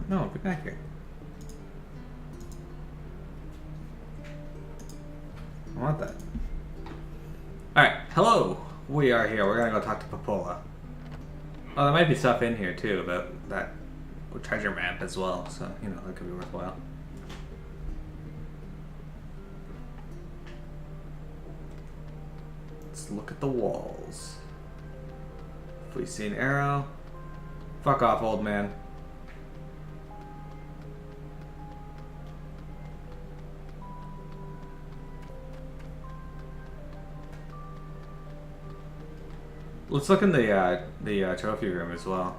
No, get back here. I want that. Alright, hello! We are here. We're gonna go talk to Popola. Oh, there might be stuff in here too about that treasure map as well, so, you know, that could be worthwhile. Let's look at the walls. If we see an arrow... Fuck off, old man. Let's look in the trophy room as well.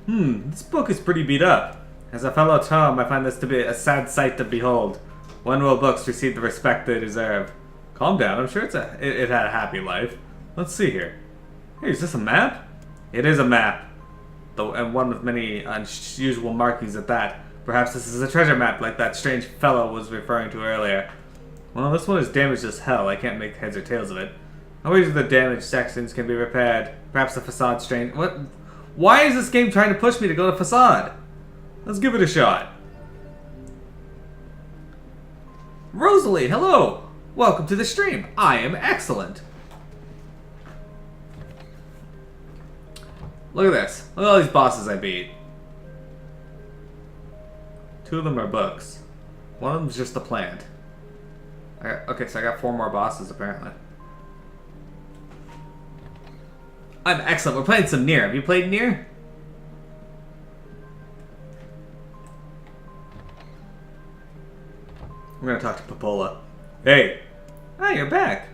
This book is pretty beat up. As a fellow Tom, I find this to be a sad sight to behold. When will books receive the respect they deserve? Calm down, I'm sure it had a happy life. Let's see here. Hey, is this a map? It is a map. Though, and one with many unusual markings at that. Perhaps this is a treasure map like that strange fellow was referring to earlier. Well, this one is damaged as hell. I can't make heads or tails of it. How easily the damaged sections can be repaired. Perhaps the facade strain... What? Why is this game trying to push me to go to facade? Let's give it a shot. Rosalie, hello! Welcome to the stream. I am excellent. Look at this. Look at all these bosses I beat. 2 of them are books. One of them is just a plant. Okay, so I got 4 more bosses apparently. I'm excellent. We're playing some Nier. Have you played Nier? We're gonna talk to Popola. Hey! Ah, you're back!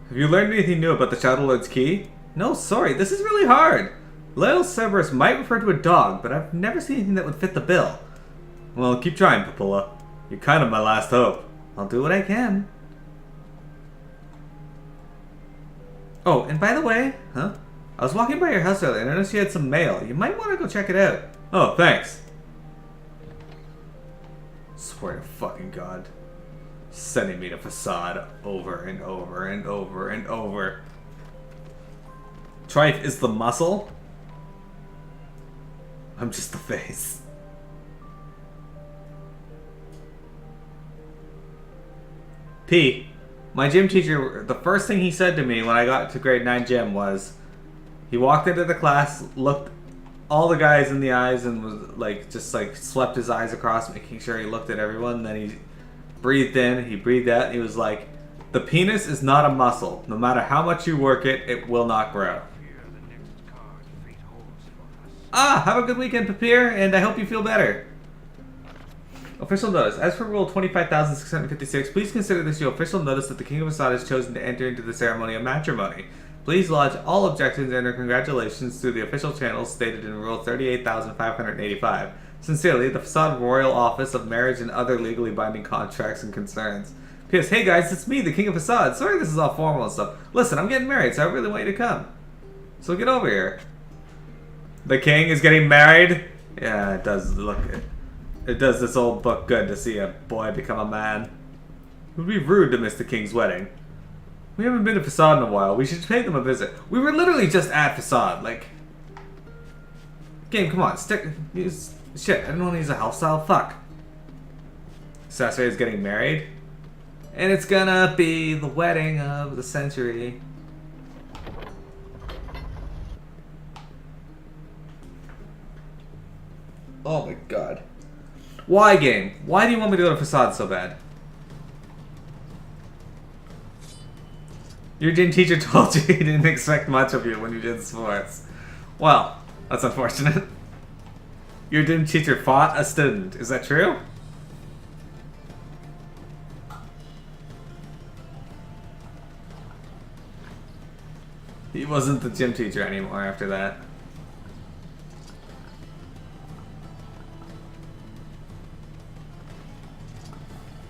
Have you learned anything new about the Shadow Lord's key? No, sorry, this is really hard! Lyle Cerberus might refer to a dog, but I've never seen anything that would fit the bill. Well, keep trying, Popola. You're kind of my last hope. I'll do what I can. Oh, and by the way, I was walking by your house earlier and I noticed you had some mail. You might want to go check it out. Oh, thanks. Swear to fucking God. Sending me to facade over and over and over and over. Trife is the muscle. I'm just the face. P. My gym teacher, the first thing he said to me when I got to grade 9 gym was, he walked into the class, looked all the guys in the eyes and was like, just like swept his eyes across, making sure he looked at everyone. Then he breathed in, he breathed out, and he was like, the penis is not a muscle. No matter how much you work it, it will not grow. Ah, have a good weekend, Papir, and I hope you feel better. Official notice. As for Rule 25,656, please consider this your official notice that the King of Assad has chosen to enter into the ceremony of matrimony. Please lodge all objections and or congratulations through the official channels stated in Rule 38,585. Sincerely, the Facade Royal Office of Marriage and Other Legally Binding Contracts and Concerns. P.S. Hey guys, it's me, the King of Facade. Sorry this is all formal and stuff. Listen, I'm getting married, so I really want you to come. So get over here. The king is getting married? Yeah, it does look... It does this old book good to see a boy become a man. It would be rude to miss the king's wedding. We haven't been to Facade in a while. We should pay them a visit. We were literally just at Facade. Like... Game, come on. Stick... Use... Shit, I didn't want to use a health style. Fuck. Sasre is getting married. And it's gonna be the wedding of the century. Oh my god. Why, game? Why do you want me to go to Facade so bad? Your gym teacher told you he didn't expect much of you when you did sports. Well, that's unfortunate. Your gym teacher fought a student. Is that true? He wasn't the gym teacher anymore after that.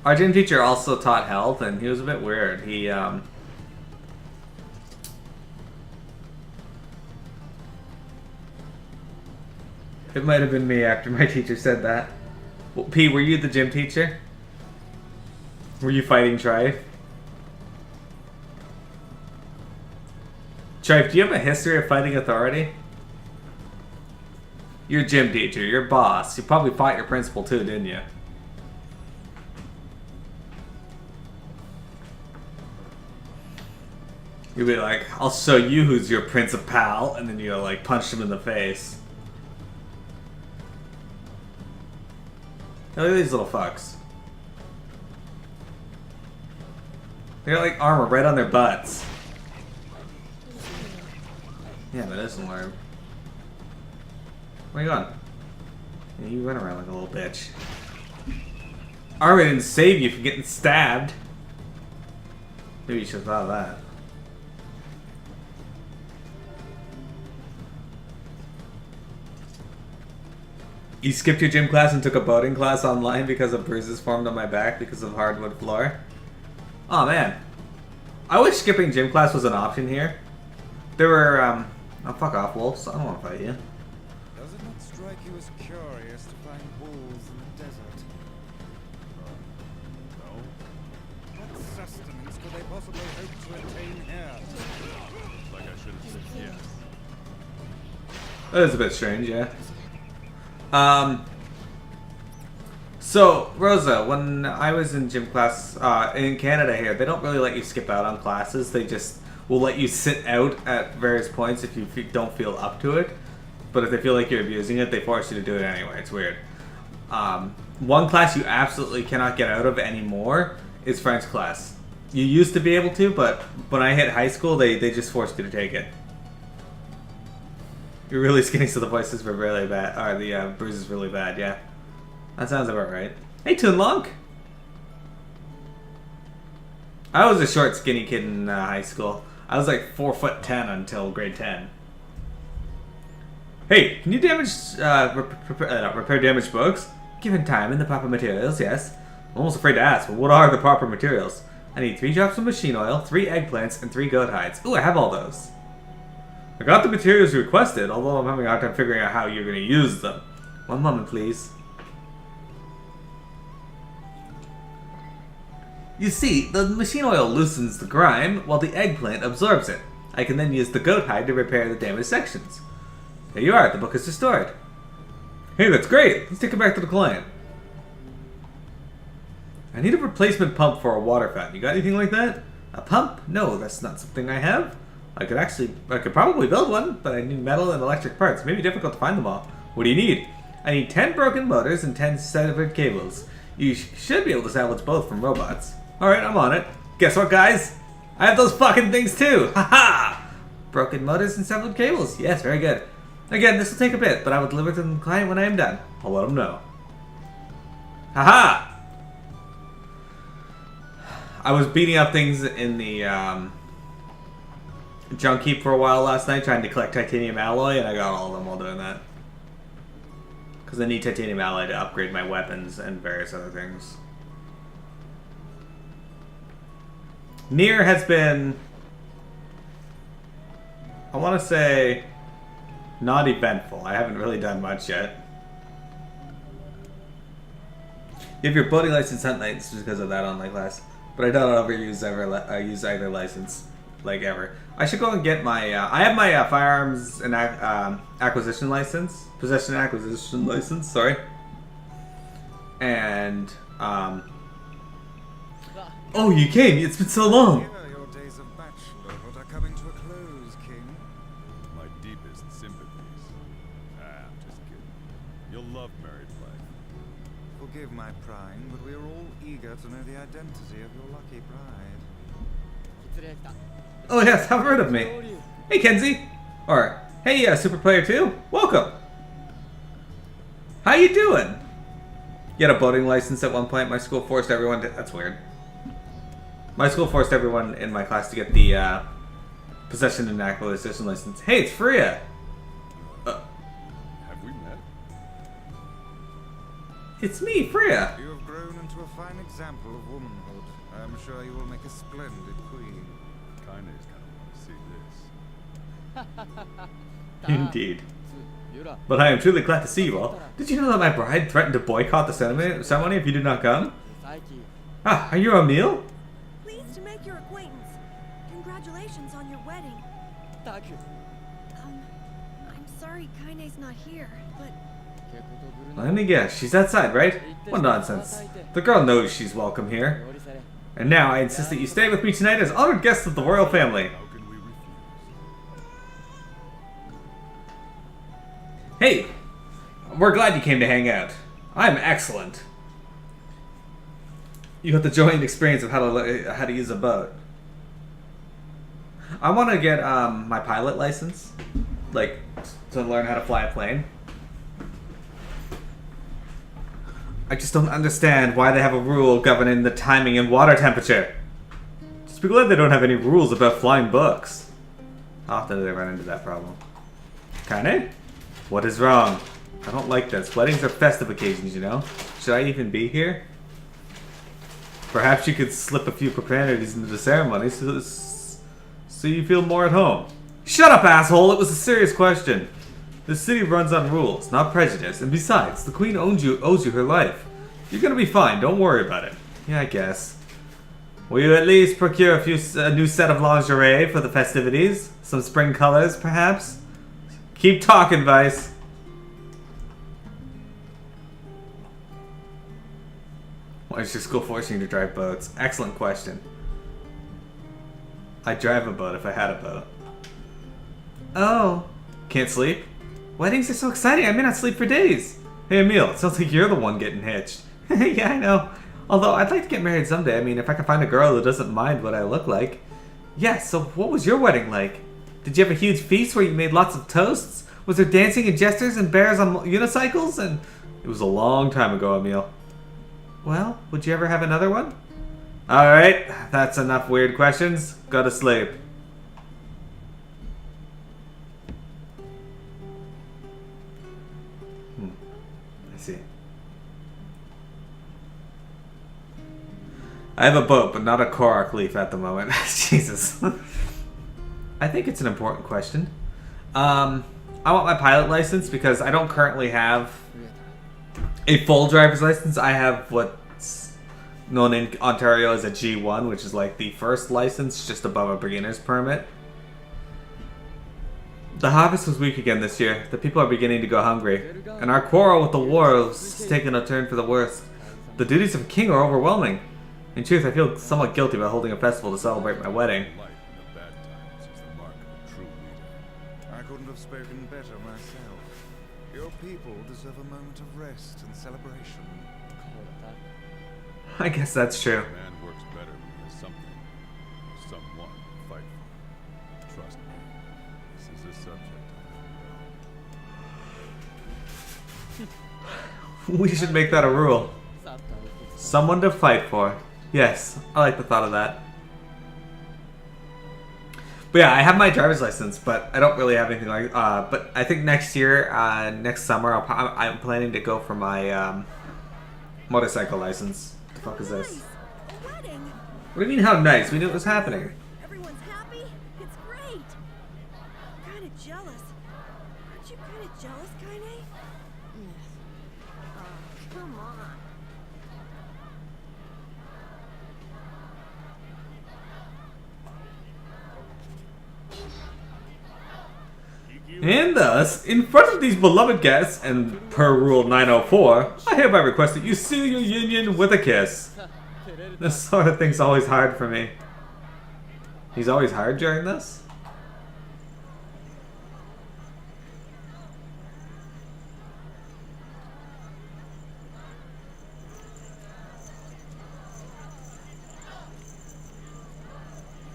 Our gym teacher also taught health, and he was a bit weird. He, It might have been me after my teacher said that. Well, P, were you the gym teacher? Were you fighting Trife? Trife, do you have a history of fighting authority? You're a gym teacher, you're boss. You probably fought your principal too, didn't you? You'd be like, I'll show you who's your principal, and then you like punch him in the face. Look at these little fucks. They got like armor right on their butts. Yeah, that is alarm. Where you going? Yeah, you run around like a little bitch. Armor didn't save you from getting stabbed. Maybe you should have thought of that. You skipped your gym class and took a boating class online because of bruises formed on my back because of hardwood floor? Oh man. I wish skipping gym class was an option here. There were, oh fuck off, wolves. I don't want to fight you. Does it not strike you as curious to find wolves in the desert? No. What sustenance could they possibly hope to attain here? Like I should have said yes. That is a bit strange, yeah. So, Rosa, when I was in gym class in Canada here, they don't really let you skip out on classes. They just will let you sit out at various points if you don't feel up to it. But if they feel like you're abusing it, they force you to do it anyway. It's weird. One class you absolutely cannot get out of anymore is French class. You used to be able to, but when I hit high school, they just forced you to take it. You're really skinny, so the voices were really bad. Or the bruises really bad, yeah. That sounds about right. Hey, Toonlonk! I was a short, skinny kid in high school. I was like 4'10" until grade 10. Hey, can you damage, repair damaged books? Given time and the proper materials, yes. I'm almost afraid to ask, but what are the proper materials? I need 3 drops of machine oil, 3 eggplants, and 3 goat hides. Ooh, I have all those. I got the materials you requested, although I'm having a hard time figuring out how you're going to use them. One moment, please. You see, the machine oil loosens the grime, while the eggplant absorbs it. I can then use the goat hide to repair the damaged sections. There you are, the book is restored. Hey, that's great! Let's take it back to the client. I need a replacement pump for a water fountain. You got anything like that? A pump? No, that's not something I have. I could probably build one, but I need metal and electric parts. It may be difficult to find them all. What do you need? I need 10 broken motors and 10 severed cables. You should be able to salvage both from robots. Alright, I'm on it. Guess what, guys? I have those fucking things too! Haha! Broken motors and severed cables. Yes, very good. Again, this will take a bit, but I will deliver to the client when I am done. I'll let him know. Haha! I was beating up things in the, junk heap for a while last night, trying to collect titanium alloy, and I got all of them while doing that. Because I need titanium alloy to upgrade my weapons and various other things. Nier has been, I want to say, not eventful. I haven't really done much yet. You have your boating license hunt nights just because of that online class, but I don't ever use either license, like ever. I should go and get my, I have my firearms and acquisition license, possession and acquisition license, sorry. And, oh, you came, it's been so long. Here your days of bachelorhood are coming to a close, King. My deepest sympathies. I'm just kidding. You'll love married life. Forgive my prying, but we are all eager to know the identity of your lucky bride. Oh yes, have heard of me. Hey Kenzie. Or, hey Super Player 2, welcome. How you doing? You had a boating license at one point. My school forced everyone to, that's weird. My school forced everyone in my class to get the possession and acquisition license. Hey, it's Freya. Have we met? It's me, Freya. You have grown into a fine example of womanhood. I am sure you will make a splendid queen. Kinda is kind of want to see this. Indeed. But I am truly glad to see you all. Did you know that my bride threatened to boycott the ceremony if you did not come? Ah, are you Emil? Pleased to make your acquaintance. Congratulations on your wedding. I'm sorry Kaine's not here, but Let me guess, she's outside, right? What nonsense. The girl knows she's welcome here. And now I insist that you stay with me tonight as honored guests of the royal family. How can we refuse? Hey! We're glad you came to hang out. I'm excellent. You got the joy and experience of how to use a boat. I want to get my pilot license, like to learn how to fly a plane. I just don't understand why they have a rule governing the timing and water temperature. Just be glad they don't have any rules about flying books. How often do they run into that problem? Kane? What is wrong? I don't like this. Weddings are festive occasions, you know? Should I even be here? Perhaps you could slip a few profanities into the ceremony so you feel more at home. Shut up, asshole! It was a serious question. This city runs on rules, not prejudice, and besides, the queen owes you her life. You're gonna be fine, don't worry about it. Yeah, I guess. Will you at least procure a new set of lingerie for the festivities? Some spring colors, perhaps? Keep talking, Vice. Why is your school forcing you to drive boats? Excellent question. I'd drive a boat if I had a boat. Oh. Can't sleep? Weddings are so exciting, I may not sleep for days. Hey Emil, it sounds like you're the one getting hitched. Yeah, I know. Although, I'd like to get married someday. I mean, if I can find a girl who doesn't mind what I look like. Yeah, so what was your wedding like? Did you have a huge feast where you made lots of toasts? Was there dancing and jesters and bears on unicycles? And it was a long time ago, Emil. Well, would you ever have another one? Alright, that's enough weird questions. Go to sleep. I see. I have a boat, but not a Korok leaf at the moment. Jesus. I think it's an important question. I want my pilot license because I don't currently have a full driver's license. I have what's known in Ontario as a G1, which is like the first license, just above a beginner's permit. The harvest was weak again this year. The people are beginning to go hungry. And our quarrel with the war is taking a turn for the worst. The duties of a king are overwhelming. In truth, I feel somewhat guilty about holding a festival to celebrate my wedding. Light in the bad times is the mark of a true leader. I couldn't have spoken better myself. Your people deserve a moment of rest and celebration. I guess that's true. A man works better when he has something or someone to fight for. Trust me, this is a subject. We should make that a rule. Someone to fight for. Yes, I like the thought of that. But yeah, I have my driver's license, but I don't really have anything like. But I think next year, next summer, I'm planning to go for my motorcycle license. What the fuck is this? a wedding. What do you mean? How nice? We knew it was happening. Everyone's happy. It's great. Kind of jealous. Aren't you kind of jealous, Kaine? Oh, come on. And thus, in front of these beloved guests, and per Rule 904, I hereby request that you seal your union with a kiss. This sort of thing's always hard for me. He's always hard during this?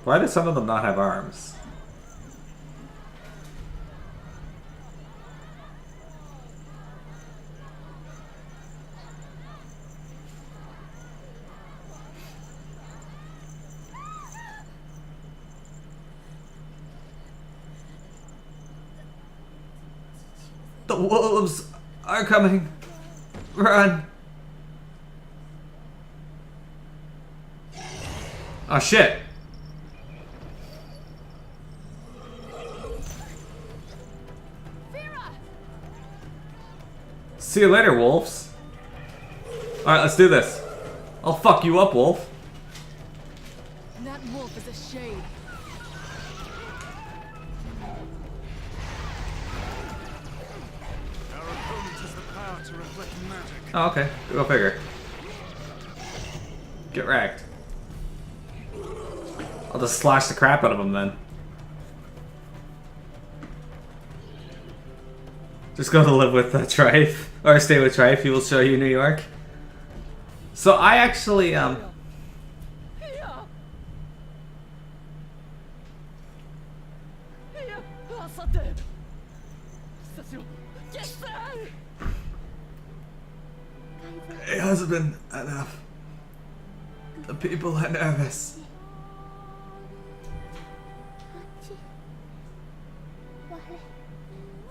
Why do some of them not have arms? The wolves are coming. Run. Oh shit. See you later, wolves. Alright, let's do this. I'll fuck you up, Wolf. That wolf is a shade. Our opponent has the power to reflect magic. Oh, okay. Go figure. Get wrecked. I'll just slash the crap out of him then. Just go to live with Trife. Or stay with Trife, he will show you New York. So I actually, Here. Here. Asate. Sasyo. Yes, sir. Hey husband, enough. The people are nervous.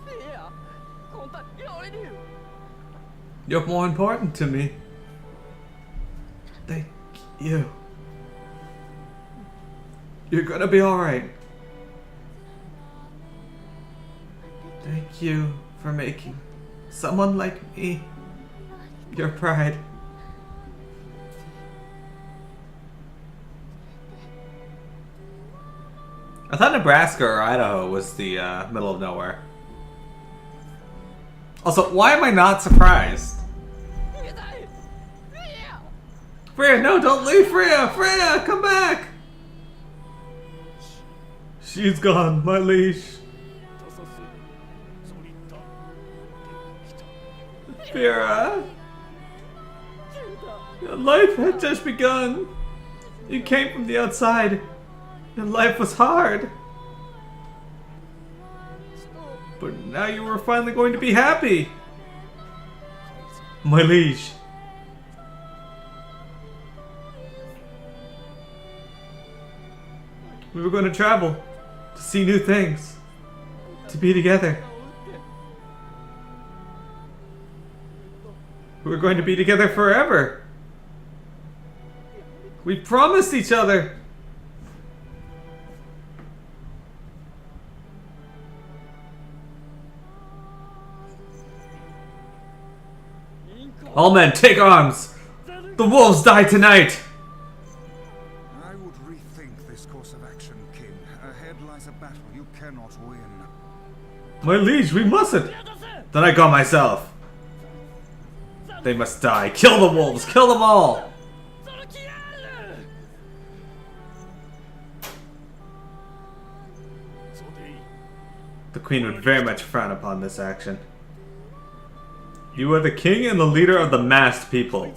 Here. Conta Yorinu. You're more important to me. Thank you. You're gonna be alright. Thank you for making someone like me your pride. I thought Nebraska or Idaho was the middle of nowhere. Also, why am I not surprised? Freya, no, don't leave Freya! Freya, come back! She's gone, my leash. Vera, your life had just begun. You came from the outside. Your life was hard. But now you were finally going to be happy. My liege. We were going to travel, to see new things, to be together. We were going to be together forever. We promised each other. All men, take arms! The wolves die tonight! I would rethink this course of action, King. Ahead lies a battle you cannot win. My liege, we mustn't! Then I go myself. They must die. Kill the wolves! Kill them all! The queen would very much frown upon this action. You are the king and the leader of the massed people.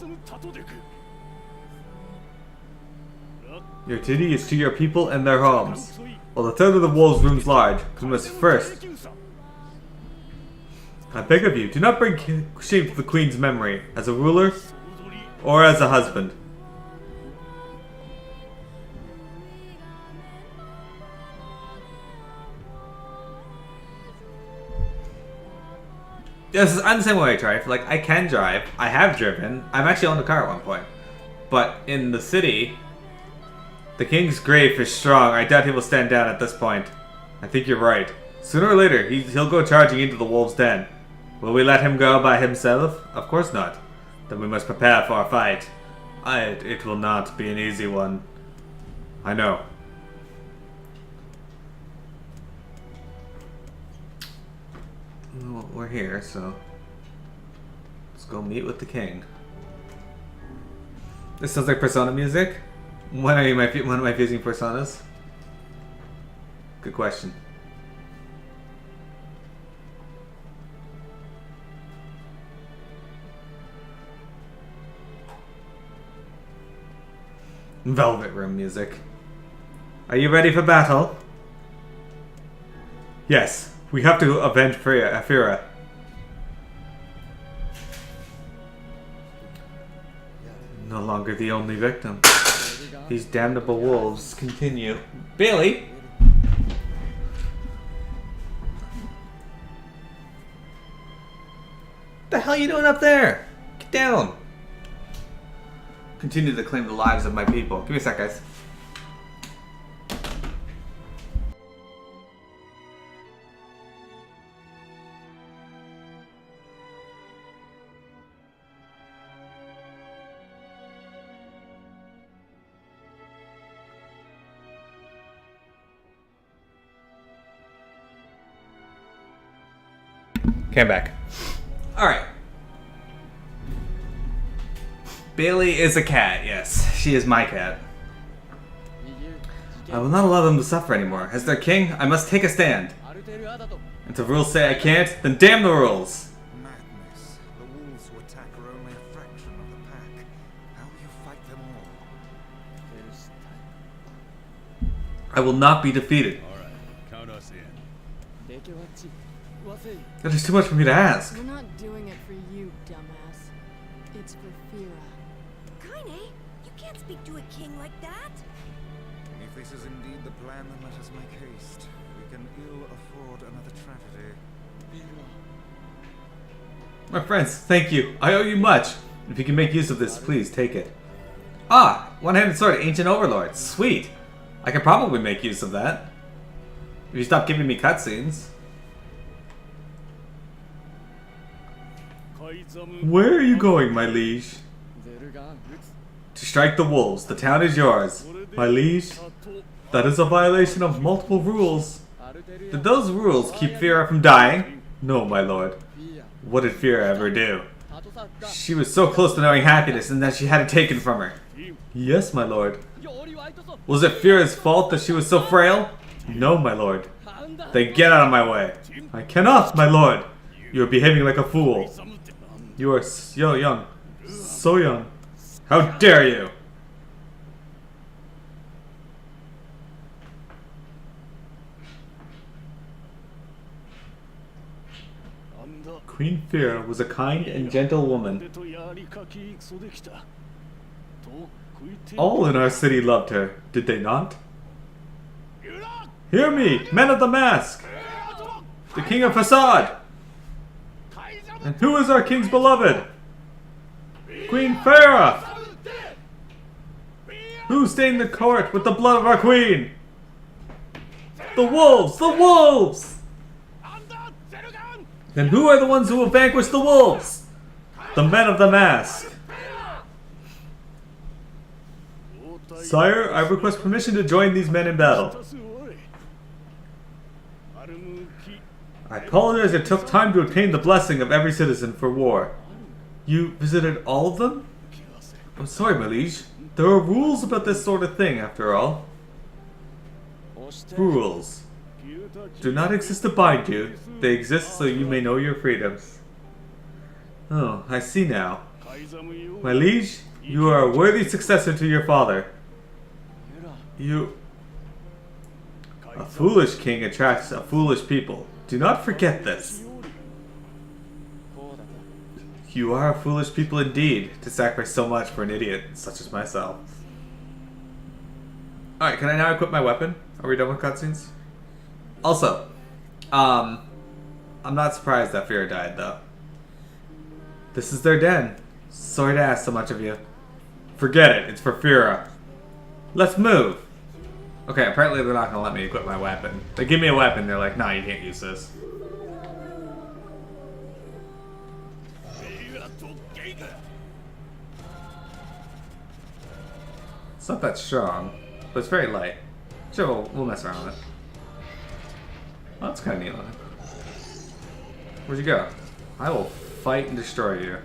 Your duty is to your people and their homes. While the third of the wolves looms large, we must first. I beg of you, do not bring shame to the queen's memory, as a ruler or as a husband. Yes, I'm the same way I drive. Like, I can drive. I have driven. I've actually owned a car at one point. But in the city, the king's grave is strong. I doubt he will stand down at this point. I think you're right. Sooner or later, he'll go charging into the wolves' den. Will we let him go by himself? Of course not. Then we must prepare for a fight. It will not be an easy one. I know. Well, we're here, so let's go meet with the king. This sounds like Persona music. When am I using Personas? Good question. Velvet Room music. Are you ready for battle? Yes, we have to avenge Afira. No longer the only victim. These damnable wolves continue. Bailey! What the hell are you doing up there? Get down! Continue to claim the lives of my people. Give me a sec, guys. Came back. Alright. Bailey is a cat, yes. She is my cat. I will not allow them to suffer anymore. As their king, I must take a stand. And if the rules say I can't, then damn the rules! Madness. The wolves who attack are only a fraction of the pack. How will you fight them all? I will not be defeated. Alright, count us in. That is too much for me to ask. We're not doing it for you, dumbass. It's for Fira. Kaine, you can't speak to a king like that. If this is indeed the plan, then let us make haste. We can ill afford another tragedy. My friends, thank you. I owe you much. If you can make use of this, please take it. Ah, one-handed sword, ancient overlord. Sweet. I could probably make use of that. If you stop giving me cutscenes. Where are you going, my liege? To strike the wolves. The town is yours. My liege, that is a violation of multiple rules. Did those rules keep Fira from dying? No, my lord. What did Fira ever do? She was so close to knowing happiness and that she had it taken from her. Yes, my lord. Was it Fira's fault that she was so frail? No, my lord. Then get out of my way. I cannot, my lord. You are behaving like a fool. You are so young. So young. How dare you! Queen Fira was a kind and gentle woman. All in our city loved her, did they not? Hear me, men of the mask! The king of Facade! And who is our king's beloved? Queen Fira! Who stained the court with the blood of our queen? The wolves! The wolves! Then who are the ones who will vanquish the wolves? The men of the mask. Sire, I request permission to join these men in battle. I apologize it took time to obtain the blessing of every citizen for war. You visited all of them? I'm sorry, my liege. There are rules about this sort of thing, after all. Rules do not exist to bind you. They exist so you may know your freedoms. Oh, I see now. My liege, you are a worthy successor to your father. A foolish king attracts a foolish people. Do not forget this. You are a foolish people indeed, to sacrifice so much for an idiot such as myself. Alright, can I now equip my weapon? Are we done with cutscenes? Also, I'm not surprised that Fira died, though. This is their den. Sorry to ask so much of you. Forget it, it's for Fira. Let's move! Okay, apparently they're not gonna let me equip my weapon. They give me a weapon, they're like, nah, you can't use this. It's not that strong, but it's very light. Sure, we'll mess around with it. Oh, that's kind of neat looking. Where'd you go? I will fight and destroy you.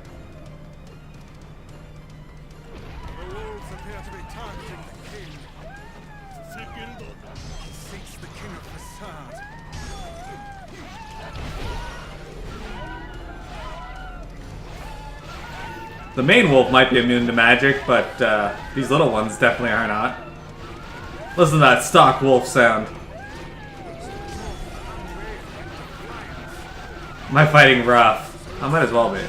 The wolves appear to be targeting the king. He seeks the king of Facade. The main wolf might be immune to magic, but these little ones definitely are not. Listen to that stock wolf sound. Am I fighting rough? I might as well be.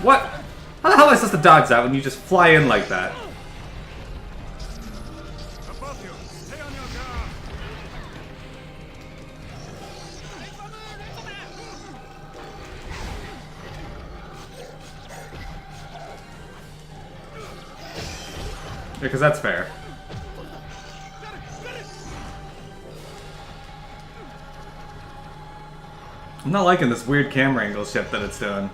What? How the hell am I supposed to dodge that when you just fly in like that? Above you, stay on your guard. Because that's fair. I'm not liking this weird camera angle shit that it's doing.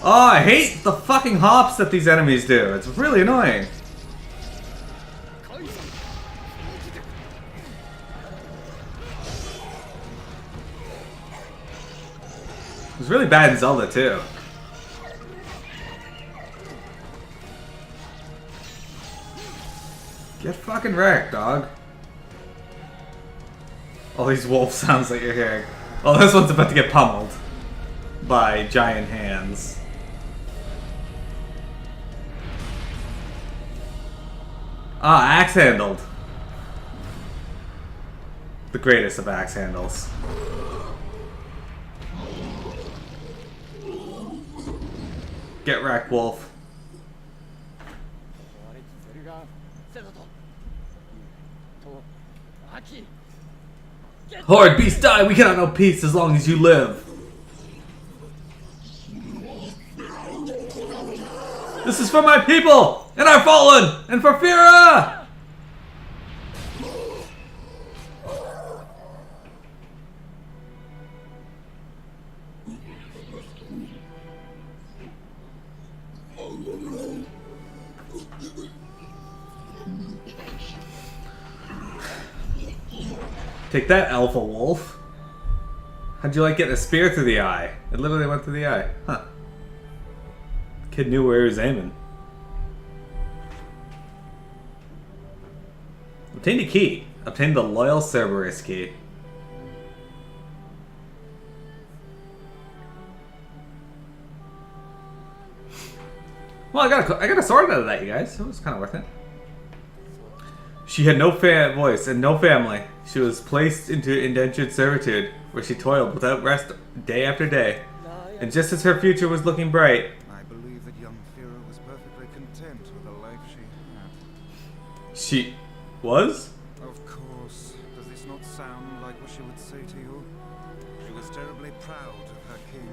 Oh, I hate the fucking hops that these enemies do. It's really annoying. It was really bad in Zelda too. Get fucking wrecked, dog. All these wolf sounds that you're hearing. Oh, this one's about to get pummeled by giant hands. Ah, axe handled. The greatest of axe handles. Get wrecked, wolf. Horrid beast die! We cannot know peace as long as you live. This is for my people! And our fallen! And for Fira! Take that, Alpha Wolf. How'd you like getting a spear through the eye? It literally went through the eye. Huh. Kid knew where he was aiming. Obtained a key. Obtained the Loyal Cerberus key. Well, I got a sword out of that, you guys. It was kind of worth it. She had no voice and no family. She was placed into indentured servitude, where she toiled without rest day after day. And just as her future was looking bright, I believe that young Fira was perfectly content with the life she had. she was? Of course. Does this not sound like what she would say to you? She was terribly proud of her king.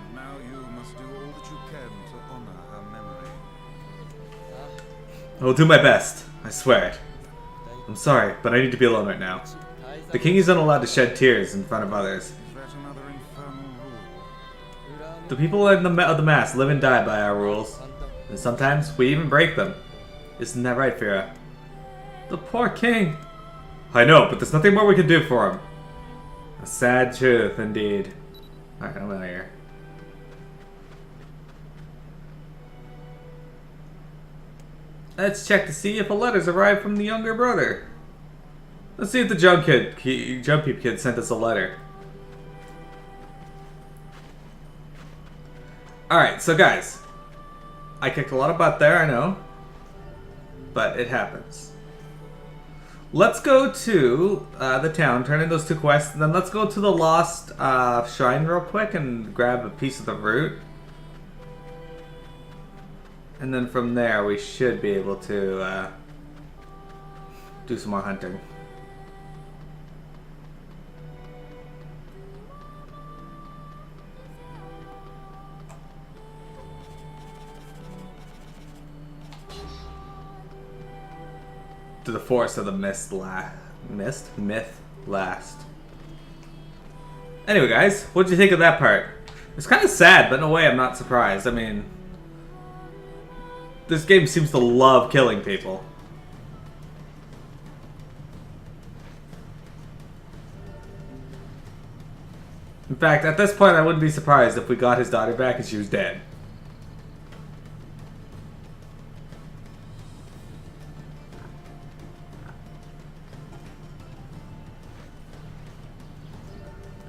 And now you must do all that you can to honor her memory. I will do my best. I swear it. I'm sorry, but I need to be alone right now. The king isn't allowed to shed tears in front of others. Is that another infernal rule? The people of the mass live and die by our rules. And sometimes we even break them. Isn't that right, Fira? The poor king. I know, but there's nothing more we can do for him. A sad truth, indeed. Alright, I'm out of here. Let's check to see if a letter's arrived from the younger brother. Let's see if the Jumpy kid sent us a letter. Alright, so guys. I kicked a lot of butt there, I know. But it happens. Let's go to the town, turn in those 2 quests, and then let's go to the Lost Shrine real quick and grab a piece of the root. And then from there, we should be able to do some more hunting. To the forest of the myth last. Anyway, guys, what did you think of that part? It's kind of sad, but in a way, I'm not surprised. I mean, this game seems to love killing people. In fact, at this point, I wouldn't be surprised if we got his daughter back and she was dead.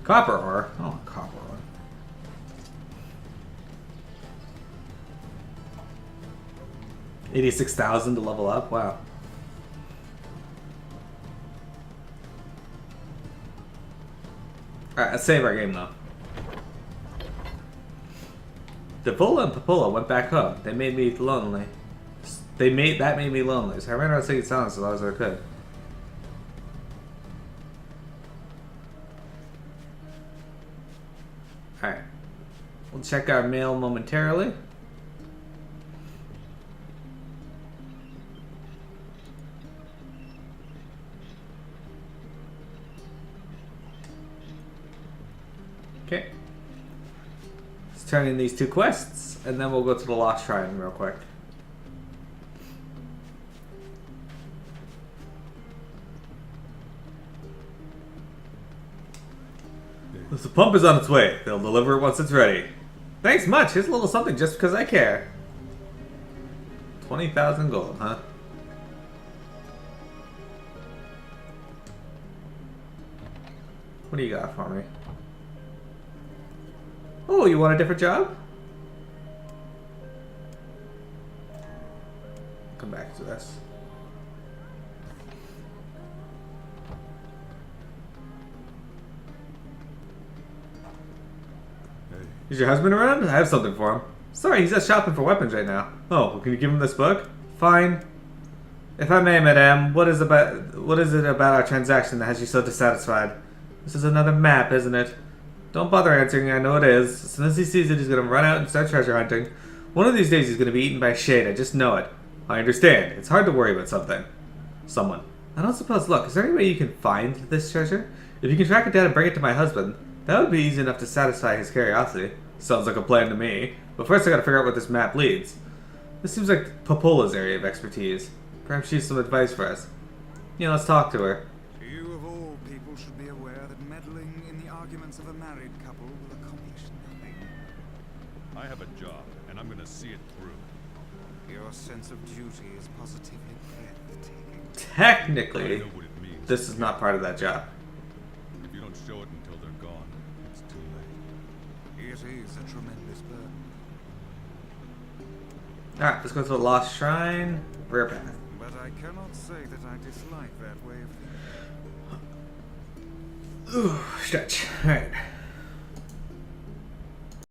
Copper ore? Oh, copper ore. $86,000 to level up? Wow. Alright, let's save our game though. Devola and Papola went back home. They made me lonely. That made me lonely. So I ran out of singing songs as long as I could. Alright. We'll check our mail momentarily. Okay. Let's turn in these 2 quests, and then we'll go to the Lost Shrine real quick. The pump is on its way. They'll deliver it once it's ready. Thanks much. Here's a little something just because I care. 20,000 gold, huh? What do you got for me? Oh, you want a different job? Come back to this. Is your husband around? I have something for him. Sorry, he's out shopping for weapons right now. Oh, well, can you give him this book? Fine. If I may, madame, what is it about our transaction that has you so dissatisfied? This is another map, isn't it? Don't bother answering, I know it is. As soon as he sees it, he's gonna run out and start treasure hunting. One of these days he's gonna be eaten by a shade, I just know it. I understand. It's hard to worry about someone. I don't suppose, look, is there any way you can find this treasure? If you can track it down and bring it to my husband, that would be easy enough to satisfy his curiosity. Sounds like a plan to me. But first I gotta figure out where this map leads. This seems like Popola's area of expertise. Perhaps she has some advice for us. You know, let's talk to her. You of all people should be aware that meddling in the arguments of a married couple will accomplish nothing. I have a job, and I'm gonna see it through. Your sense of duty is positively breathtaking. Technically, I know what it means. this is not part of that job. If you don't show it until they're gone, it's too late. It is a tremendous burden. Alright, let's go to the Lost Shrine. Rear path. But I cannot say that I dislike that way of thinking. Ooh, stretch. Alright.